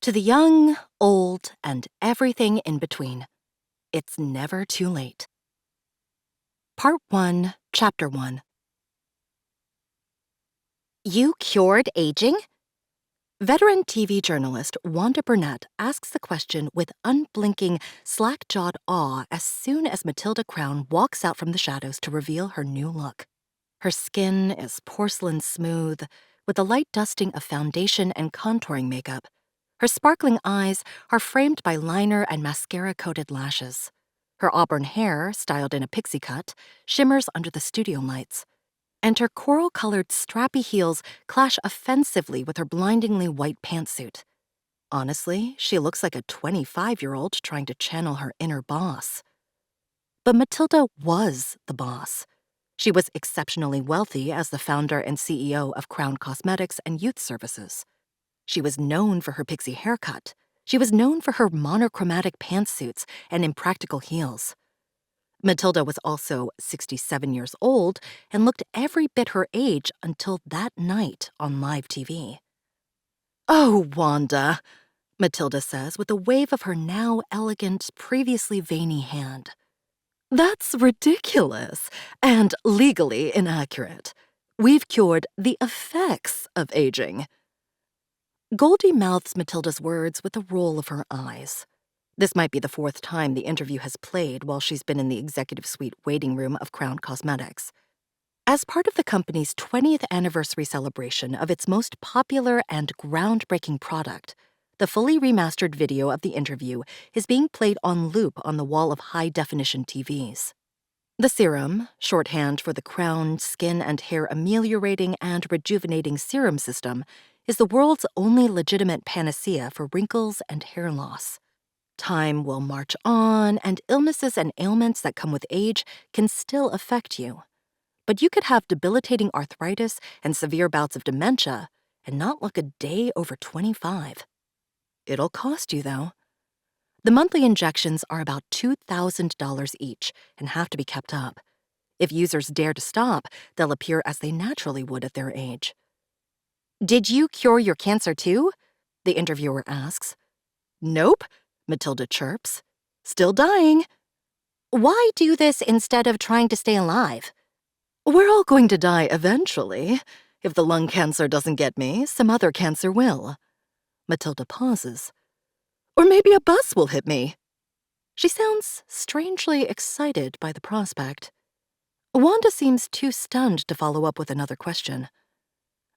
To the young, old, and everything in between, it's never too late. Part 1, Chapter 1. You cured aging? Veteran TV journalist Wanda Burnett asks the question with unblinking, slack-jawed awe as soon as Matilda Crown walks out from the shadows to reveal her new look. Her skin is porcelain smooth, with a light dusting of foundation and contouring makeup. Her sparkling eyes are framed by liner and mascara-coated lashes. Her auburn hair, styled in a pixie cut, shimmers under the studio lights. And her coral-colored strappy heels clash offensively with her blindingly white pantsuit. Honestly, she looks like a 25-year-old trying to channel her inner boss. But Matilda was the boss. She was exceptionally wealthy as the founder and CEO of Crown Cosmetics and Youth Services. She was known for her pixie haircut. She was known for her monochromatic pantsuits and impractical heels. Matilda was also 67 years old and looked every bit her age until that night on live TV. "Oh, Wanda," Matilda says with a wave of her now elegant, previously veiny hand. "That's ridiculous and legally inaccurate. We've cured the effects of aging." Goldie mouths Matilda's words with a roll of her eyes. This might be the fourth time the interview has played while she's been in the executive suite waiting room of Crown Cosmetics. As part of the company's 20th anniversary celebration of its most popular and groundbreaking product, the fully remastered video of the interview is being played on loop on the wall of high-definition TVs. The serum, shorthand for the Crown Skin and Hair Ameliorating and Rejuvenating Serum System, is the world's only legitimate panacea for wrinkles and hair loss. Time will march on, and illnesses and ailments that come with age can still affect you. But you could have debilitating arthritis and severe bouts of dementia and not look a day over 25. It'll cost you, though. The monthly injections are about $2,000 each and have to be kept up. If users dare to stop, they'll appear as they naturally would at their age. "Did you cure your cancer too?" the interviewer asks. "Nope," Matilda chirps. "Still dying." "Why do this instead of trying to stay alive?" "We're all going to die eventually. If the lung cancer doesn't get me, some other cancer will." Matilda pauses. "Or maybe a bus will hit me." She sounds strangely excited by the prospect. Wanda seems too stunned to follow up with another question.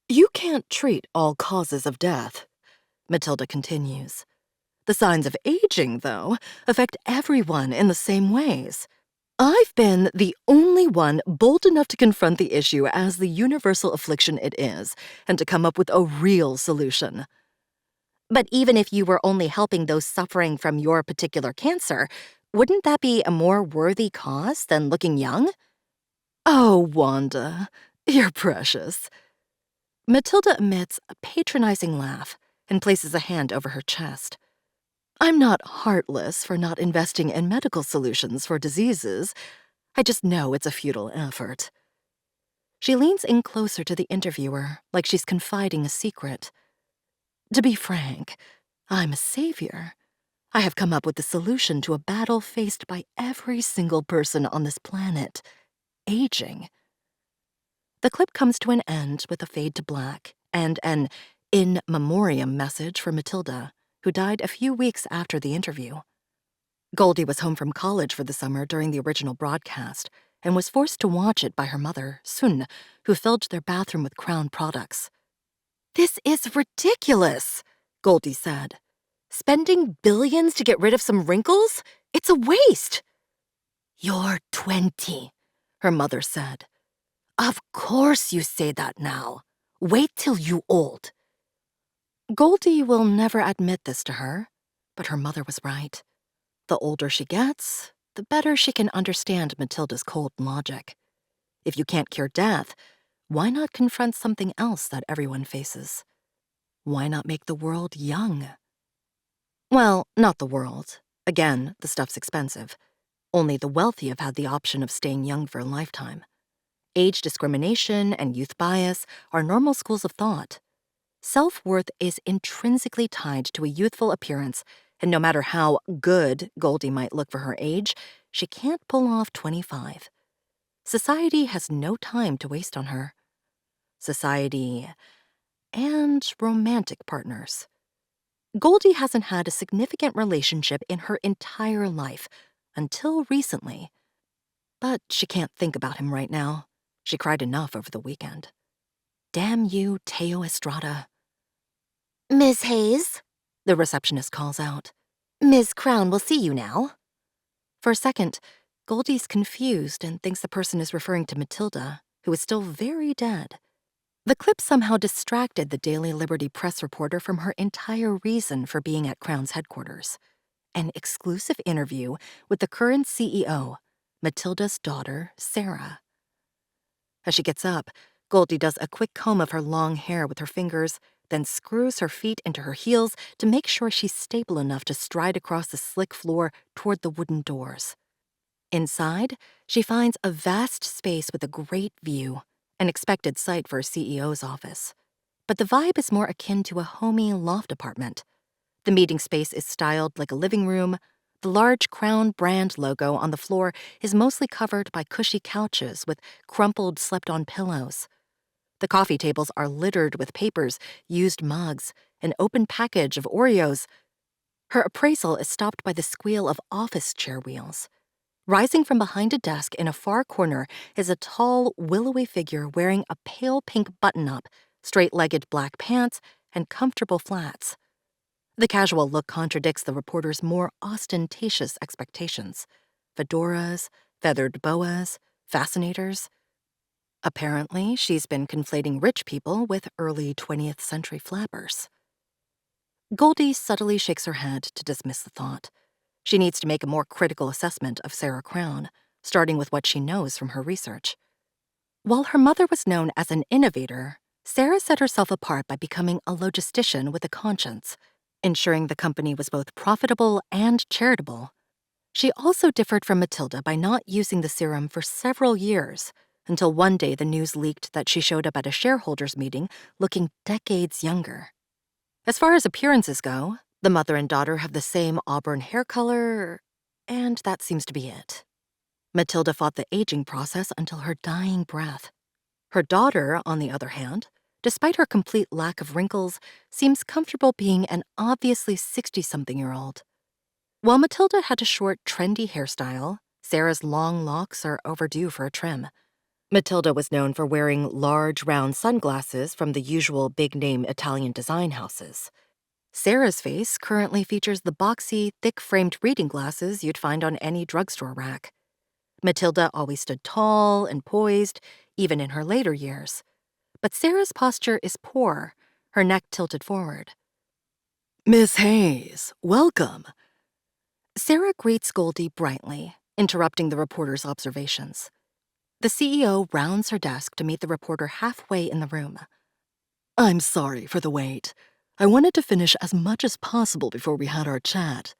"You can't treat all causes of death," Matilda continues. "The signs of aging, though, affect everyone in the same ways. I've been the only one bold enough to confront the issue as the universal affliction it is, and to come up with a real solution." "But even if you were only helping those suffering from your particular cancer, wouldn't that be a more worthy cause than looking young?" "Oh, Wanda, you're precious." Matilda emits a patronizing laugh and places a hand over her chest. "I'm not heartless for not investing in medical solutions for diseases. I just know it's a futile effort." She leans in closer to the interviewer, like she's confiding a secret. "To be frank, I'm a savior. I have come up with the solution to a battle faced by every single person on this planet: aging." The clip comes to an end with a fade to black and an in memoriam message for Matilda, who died a few weeks after the interview. Goldie was home from college for the summer during the original broadcast and was forced to watch it by her mother, Sun, who filled their bathroom with Crown products. "This is ridiculous," Goldie said. "Spending billions to get rid of some wrinkles? It's a waste." "You're 20, her mother said. "Of course you say that now. Wait till you old." Goldie will never admit this to her, but her mother was right. The older she gets, the better she can understand Matilda's cold logic. If you can't cure death, why not confront something else that everyone faces? Why not make the world young? Well, not the world. Again, the stuff's expensive. Only the wealthy have had the option of staying young for a lifetime. Age discrimination and youth bias are normal schools of thought. Self-worth is intrinsically tied to a youthful appearance, and no matter how good Goldie might look for her age, she can't pull off 25. Society has no time to waste on her. Society and romantic partners. Goldie hasn't had a significant relationship in her entire life, until recently. But she can't think about him right now. She cried enough over the weekend. Damn you, Teo Estrada. Miss Hayes? The receptionist calls out. Miss Crown will see you now. For a second, Goldie's confused and thinks the person is referring to Matilda, who is still very dead. The clip somehow distracted the Daily Liberty press reporter from her entire reason for being at Crown's headquarters. An exclusive interview with the current CEO, Matilda's daughter, Sarah. As she gets up, Goldie does a quick comb of her long hair with her fingers, then screws her feet into her heels to make sure she's stable enough to stride across the slick floor toward the wooden doors. Inside, she finds a vast space with a great view, an expected sight for a CEO's office. But the vibe is more akin to a homey loft apartment. The meeting space is styled like a living room. The large Crown brand logo on the floor is mostly covered by cushy couches with crumpled, slept-on pillows. The coffee tables are littered with papers, used mugs, an open package of Oreos. Her appraisal is stopped by the squeal of office chair wheels. Rising from behind a desk in a far corner is a tall, willowy figure wearing a pale pink button-up, straight-legged black pants, and comfortable flats. The casual look contradicts the reporter's more ostentatious expectations. Fedoras, feathered boas, fascinators. Apparently, she's been conflating rich people with early 20th century flappers. Goldie subtly shakes her head to dismiss the thought. She needs to make a more critical assessment of Sarah Crown, starting with what she knows from her research. While her mother was known as an innovator, Sarah set herself apart by becoming a logistician with a conscience, ensuring the company was both profitable and charitable. She also differed from Matilda by not using the serum for several years, until one day the news leaked that she showed up at a shareholders' meeting looking decades younger. As far as appearances go, the mother and daughter have the same auburn hair color, and that seems to be it. Matilda fought the aging process until her dying breath. Her daughter, on the other hand, despite her complete lack of wrinkles, seems comfortable being an obviously 60-something-year-old. While Matilda had a short, trendy hairstyle, Sarah's long locks are overdue for a trim. Matilda was known for wearing large, round sunglasses from the usual big-name Italian design houses. Sarah's face currently features the boxy, thick-framed reading glasses you'd find on any drugstore rack. Matilda always stood tall and poised, even in her later years. But Sarah's posture is poor, her neck tilted forward. Miss Hayes, welcome. Sarah greets Goldie brightly, interrupting the reporter's observations. The CEO rounds her desk to meet the reporter halfway in the room. I'm sorry for the wait. I wanted to finish as much as possible before we had our chat.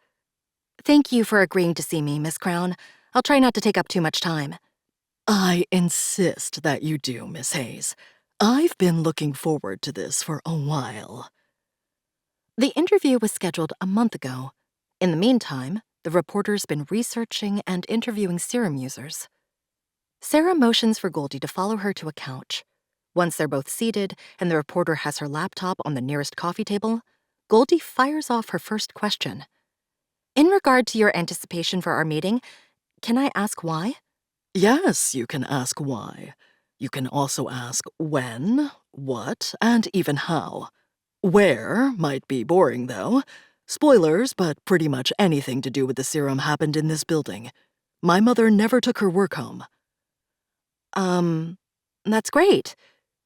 Thank you for agreeing to see me, Miss Crown. I'll try not to take up too much time. I insist that you do, Miss Hayes. I've been looking forward to this for a while. The interview was scheduled a month ago. In the meantime, the reporter's been researching and interviewing serum users. Sarah motions for Goldie to follow her to a couch. Once they're both seated and the reporter has her laptop on the nearest coffee table, Goldie fires off her first question. In regard to your anticipation for our meeting, can I ask why? Yes, you can ask why. You can also ask when, what, and even how. Where might be boring, though. Spoilers, but pretty much anything to do with the serum happened in this building. My mother never took her work home. That's great,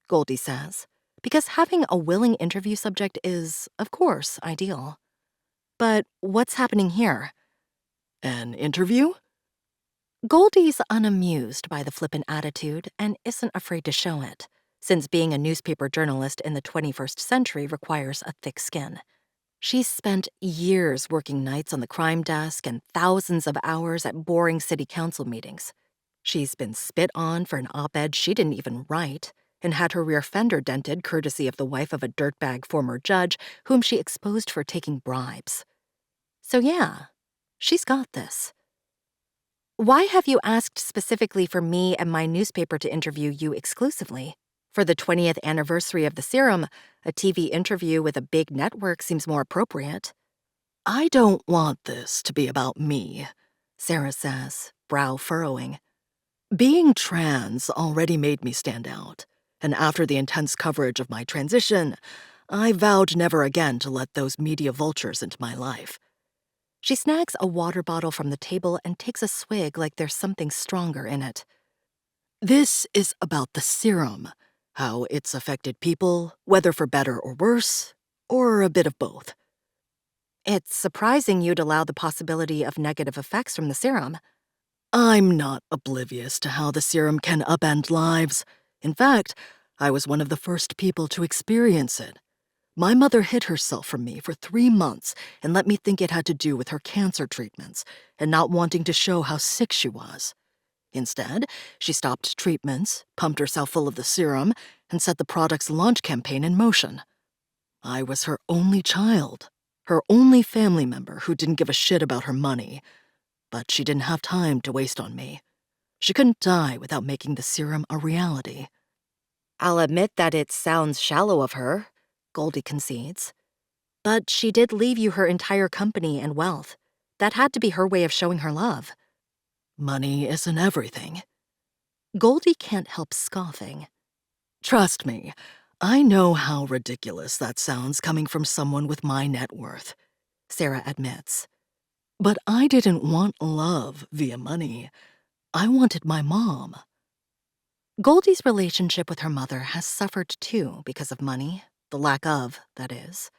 Goldie says, because having a willing interview subject is, of course, ideal. But what's happening here? An interview? Goldie's unamused by the flippant attitude and isn't afraid to show it, since being a newspaper journalist in the 21st century requires a thick skin. She's spent years working nights on the crime desk and thousands of hours at boring city council meetings. She's been spit on for an op-ed she didn't even write. and had her rear fender dented courtesy of the wife of a dirtbag former judge whom she exposed for taking bribes. So yeah, she's got this. Why have you asked specifically for me and my newspaper to interview you exclusively? For the 20th anniversary of the serum, a TV interview with a big network seems more appropriate. I don't want this to be about me, Sarah says, brow furrowing. Being trans already made me stand out, and after the intense coverage of my transition, I vowed never again to let those media vultures into my life. She snags a water bottle from the table and takes a swig like there's something stronger in it. This is about the serum, how it's affected people, whether for better or worse, or a bit of both. It's surprising you'd allow the possibility of negative effects from the serum. I'm not oblivious to how the serum can upend lives. In fact, I was one of the first people to experience it. My mother hid herself from me for 3 months and let me think it had to do with her cancer treatments and not wanting to show how sick she was. Instead, she stopped treatments, pumped herself full of the serum, and set the product's launch campaign in motion. I was her only child, her only family member who didn't give a shit about her money. But she didn't have time to waste on me. She couldn't die without making the serum a reality. I'll admit that it sounds shallow of her, Goldie concedes. But she did leave you her entire company and wealth. That had to be her way of showing her love. Money isn't everything. Goldie can't help scoffing. Trust me, I know how ridiculous that sounds coming from someone with my net worth, Sarah admits. But I didn't want love via money. I wanted my mom. Goldie's relationship with her mother has suffered too because of money, the lack of, that is.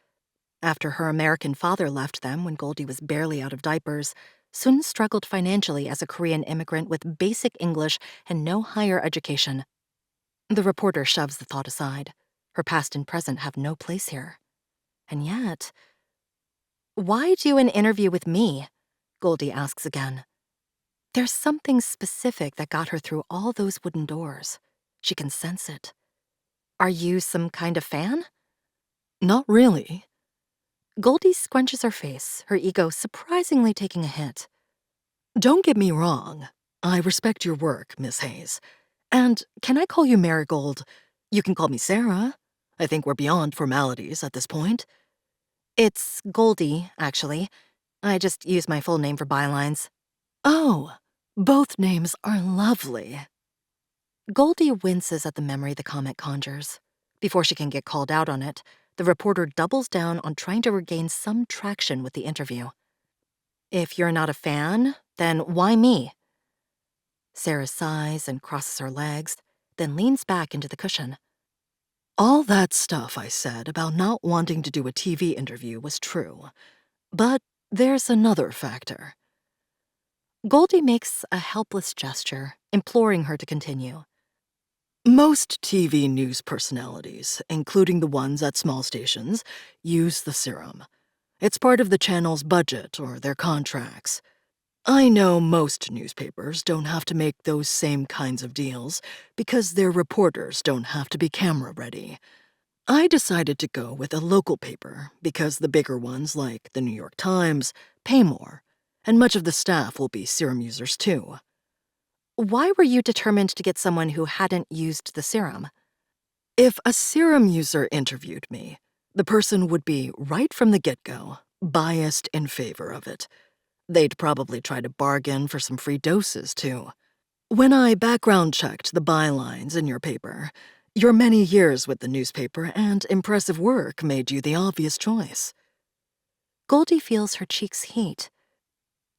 After her American father left them when Goldie was barely out of diapers, Sun struggled financially as a Korean immigrant with basic English and no higher education. The reporter shoves the thought aside. Her past and present have no place here. And yet... Why do an interview with me? Goldie asks again. There's something specific that got her through all those wooden doors. She can sense it. Are you some kind of fan? Not really. Goldie scrunches her face, her ego surprisingly taking a hit. Don't get me wrong. I respect your work, Miss Hays. And can I call you Marigold? You can call me Sarah. I think we're beyond formalities at this point. It's Goldie, actually. I just use my full name for bylines. Oh, both names are lovely. Goldie winces at the memory the comment conjures. Before she can get called out on it, the reporter doubles down on trying to regain some traction with the interview. If you're not a fan, then why me? Sarah sighs and crosses her legs, then leans back into the cushion. All that stuff I said about not wanting to do a TV interview was true. But there's another factor. Goldie makes a helpless gesture, imploring her to continue. Most TV news personalities, including the ones at small stations, use the serum. It's part of the channel's budget or their contracts. I know most newspapers don't have to make those same kinds of deals because their reporters don't have to be camera-ready. I decided to go with a local paper because the bigger ones, like the New York Times, pay more, and much of the staff will be serum users too. Why were you determined to get someone who hadn't used the serum? If a serum user interviewed me, the person would be, right from the get-go, biased in favor of it. They'd probably try to bargain for some free doses, too. When I background-checked the bylines in your paper, your many years with the newspaper and impressive work made you the obvious choice. Goldie feels her cheeks heat.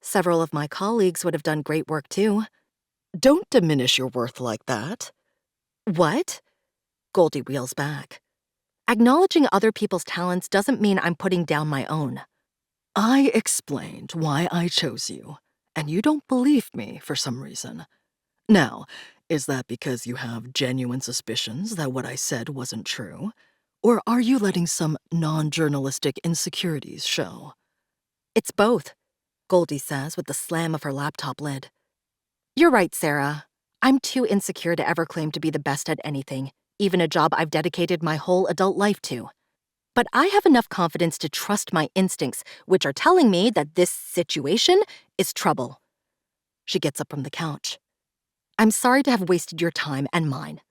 Several of my colleagues would have done great work, too. Don't diminish your worth like that. What? Goldie wheels back. Acknowledging other people's talents doesn't mean I'm putting down my own. I explained why I chose you, and you don't believe me for some reason. Now, is that because you have genuine suspicions that what I said wasn't true? Or are you letting some non-journalistic insecurities show? It's both, Goldie says with the slam of her laptop lid. You're right, Sarah. I'm too insecure to ever claim to be the best at anything, even a job I've dedicated my whole adult life to. But I have enough confidence to trust my instincts, which are telling me that this situation is trouble. She gets up from the couch. I'm sorry to have wasted your time and mine.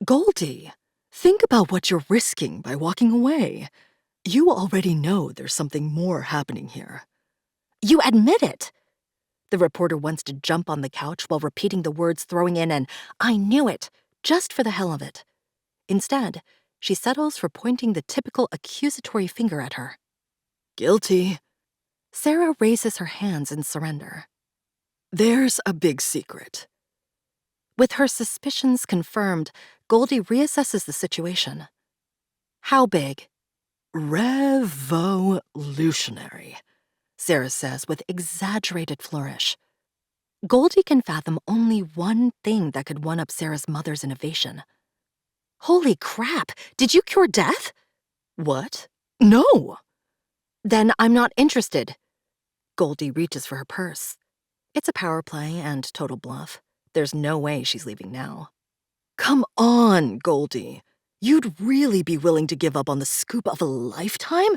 Goldie, think about what you're risking by walking away. You already know there's something more happening here. You admit it. The reporter wants to jump on the couch while repeating the words, throwing in an "I knew it," just for the hell of it. Instead, she settles for pointing the typical accusatory finger at her. Guilty. Sarah raises her hands in surrender. There's a big secret. With her suspicions confirmed, Goldie reassesses the situation. How big? Revolutionary, Sarah says with exaggerated flourish. Goldie can fathom only one thing that could one-up Sarah's mother's innovation. Holy crap! Did you cure death? What? No! Then I'm not interested. Goldie reaches for her purse. It's a power play and total bluff. There's no way she's leaving now. Come on, Goldie. You'd really be willing to give up on the scoop of a lifetime?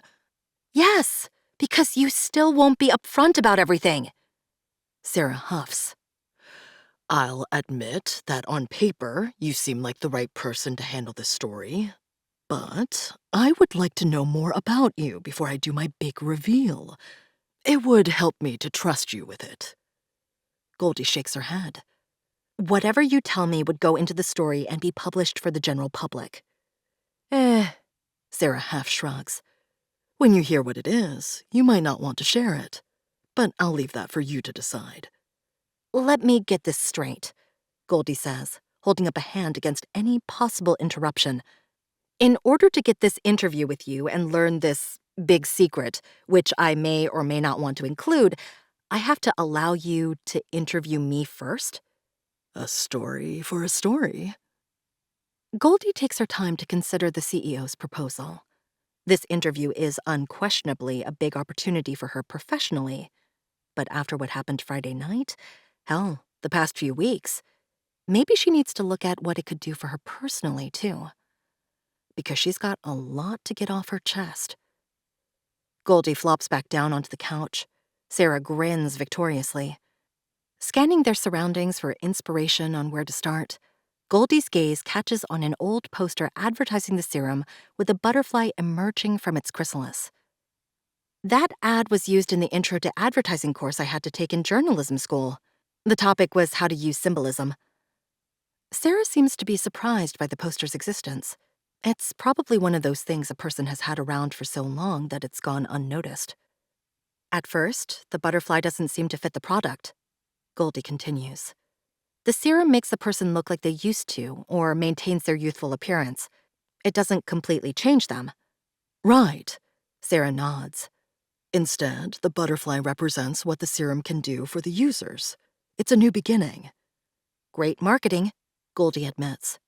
Yes, because you still won't be upfront about everything. Sarah huffs. I'll admit that on paper, you seem like the right person to handle this story. But I would like to know more about you before I do my big reveal. It would help me to trust you with it. Goldie shakes her head. Whatever you tell me would go into the story and be published for the general public. Sarah half shrugs. When you hear what it is, you might not want to share it. But I'll leave that for you to decide. Let me get this straight, Goldie says, holding up a hand against any possible interruption. In order to get this interview with you and learn this big secret, which I may or may not want to include, I have to allow you to interview me first? A story for a story. Goldie takes her time to consider the CEO's proposal. This interview is unquestionably a big opportunity for her professionally. But after what happened Friday night, hell, the past few weeks, maybe she needs to look at what it could do for her personally, too. Because she's got a lot to get off her chest. Goldie flops back down onto the couch. Sarah grins victoriously. Scanning their surroundings for inspiration on where to start, Goldie's gaze catches on an old poster advertising the serum with a butterfly emerging from its chrysalis. That ad was used in the Intro to Advertising course I had to take in journalism school. The topic was how to use symbolism. Sarah seems to be surprised by the poster's existence. It's probably one of those things a person has had around for so long that it's gone unnoticed. At first, the butterfly doesn't seem to fit the product. Goldie continues. The serum makes a person look like they used to, or maintains their youthful appearance. It doesn't completely change them. Right, Sarah nods. Instead, the butterfly represents what the serum can do for the users. It's a new beginning. Great marketing, Goldie admits.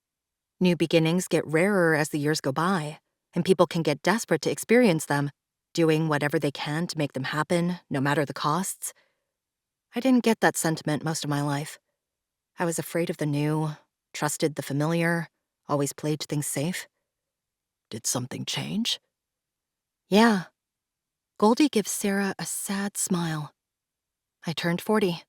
New beginnings get rarer as the years go by, and people can get desperate to experience them, doing whatever they can to make them happen, no matter the costs. I didn't get that sentiment most of my life. I was afraid of the new, trusted the familiar, always played things safe. Did something change? Yeah. Goldie gives Sarah a sad smile. I turned 40.